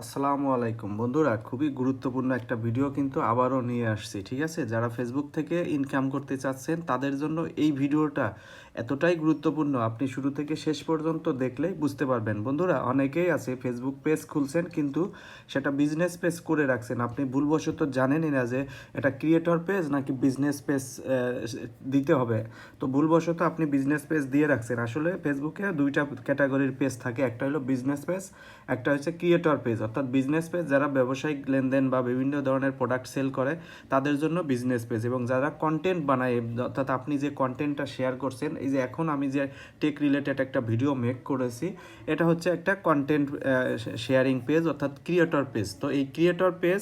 আসসালামু আলাইকুম বন্ধুরা, খুবই গুরুত্বপূর্ণ একটা ভিডিও কিন্তু আবারও নিয়ে আসছি। ঠিক আছে, যারা ফেসবুক থেকে ইনকাম করতে চাচ্ছেন তাদের জন্য এই ভিডিওটা এতটাই গুরুত্বপূর্ণ, আপনি শুরু থেকে শেষ পর্যন্ত দেখলেই বুঝতে পারবেন। বন্ধুরা, অনেকেই আছে ফেসবুক পেজ খুলছেন কিন্তু সেটা বিজনেস পেজ করে রাখছেন, আপনি ভুলবশত জানেনই না যে এটা ক্রিয়েটর পেজ নাকি বিজনেস পেজ দিতে হবে। তো ভুলবশত আপনি বিজনেস পেজ দিয়ে রাখছেন। আসলে ফেসবুকে দুইটা ক্যাটাগরির পেজ থাকে, একটা হলো বিজনেস পেজ, একটা হচ্ছে ক্রিয়েটর পেজ। অর্থাৎ বিজনেস পেজ যারা ব্যবসায়িক লেনদেন বা বিভিন্ন ধরনের প্রোডাক্ট সেল করে তাদের জন্য বিজনেস পেজ, এবং যারা কন্টেন্ট বানায়, অর্থাৎ আপনি যে কন্টেন্টটা শেয়ার করছেন, এই যে এখন আমি যে টেক রিলেটেড একটা ভিডিও মেক করেছি, এটা হচ্ছে একটা কন্টেন্ট শেয়ারিং পেজ, অর্থাৎ ক্রিয়েটর পেজ। তো এই ক্রিয়েটর পেজ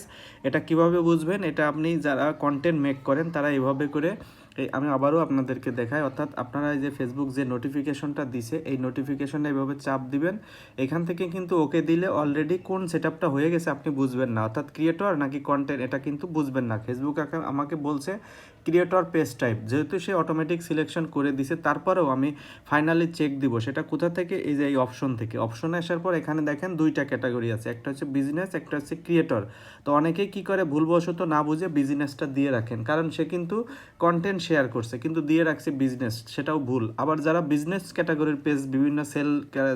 এটা কিভাবে বুঝবেন, এটা আপনি যারা কন্টেন্ট মেক করেন তারা এইভাবে করে আমি আবারও আপনাদেরকে দেখাই। অর্থাৎ আপনারা এই যে ফেসবুক যে নোটিফিকেশনটা দিছে, এই নোটিফিকেশনটা এভাবে চাপ দিবেন। এখান থেকে কিন্তু ওকে দিলে অলরেডি কোন সেটআপটা হয়ে গেছে আপনি বুঝবেন না, অর্থাৎ ক্রিয়েটর নাকি কন্টেন্ট এটা কিন্তু বুঝবেন না। ফেসবুক আমাকে বলছে ক্রিয়েটর পেজ টাইপ, যেহেতু সে অটোমেটিক সিলেকশন করে দিছে, তারপরেও আমি ফাইনালি চেক দিব সেটা কোথা থেকে, এই যে এই অপশন থেকে। অপশনে আসার পর এখানে দেখেন দুইটা ক্যাটাগরি আছে, একটা হচ্ছে বিজনেস, একটা হচ্ছে ক্রিয়েটর। তো অনেকেই কী করে, ভুলবশত না বুঝে বিজনেসটা দিয়ে রাখেন, কারণ সে কিন্তু কন্টেন্ট শেয়ার করছে কিন্তু দিয়ে রাখছে বিজনেস, সেটাও ভুল। আবার যারা বিজনেস ক্যাটাগরির পেজ বিভিন্ন সেল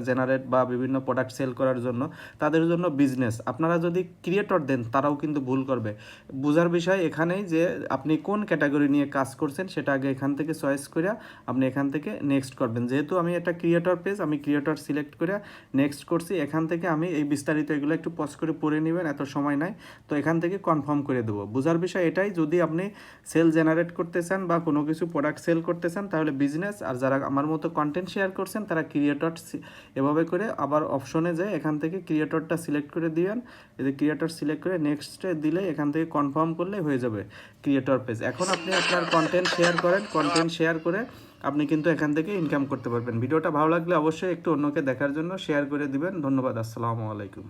জেনারেট বা বিভিন্ন প্রোডাক্ট সেল করার জন্য, তাদের জন্য বিজনেস। আপনারা যদি ক্রিয়েটর দেন তারাও কিন্তু ভুল করবে। বোঝার বিষয় এখানেই যে আপনি কোন ক্যাটাগরি নিয়ে কাজ করছেন সেটা আগে এখান থেকে চয়েস করে আপনি এখান থেকে নেক্সট করবেন। যেহেতু আমি একটা ক্রিয়েটর পেজ, আমি ক্রিয়েটর সিলেক্ট করে নেক্সট করছি। এখান থেকে আমি এই বিস্তারিত এগুলো একটু পজ করে পড়ে নেবেন, এত সময় নাই। তো এখান থেকে কনফার্ম করে দেবো। বোঝার বিষয় এটাই, যদি আপনি সেল জেনারেট করতে চান বা কোনো কিছু প্রোডাক্ট সেল করতে চান তাহলে বিজনেস, আর যারা আমার মতো কন্টেন্ট শেয়ার করছেন তারা ক্রিয়েটর। এভাবে করে আবার অপশনে যায়, এখান থেকে ক্রিয়েটরটা সিলেক্ট করে দিবেন। এই যে ক্রিয়েটর সিলেক্ট করে নেক্সটে দিলে এখান থেকে কনফার্ম করলে হয়ে যাবে ক্রিয়েটর পেজ। এখন আপনি আপনার কন্টেন্ট শেয়ার করেন, কন্টেন্ট শেয়ার করে আপনি কিন্তু এখান থেকে ইনকাম করতে পারবেন। ভিডিওটা ভালো লাগলে অবশ্যই একটু অন্যকে দেখার জন্য শেয়ার করে দিবেন। ধন্যবাদ। আসসালামু আলাইকুম।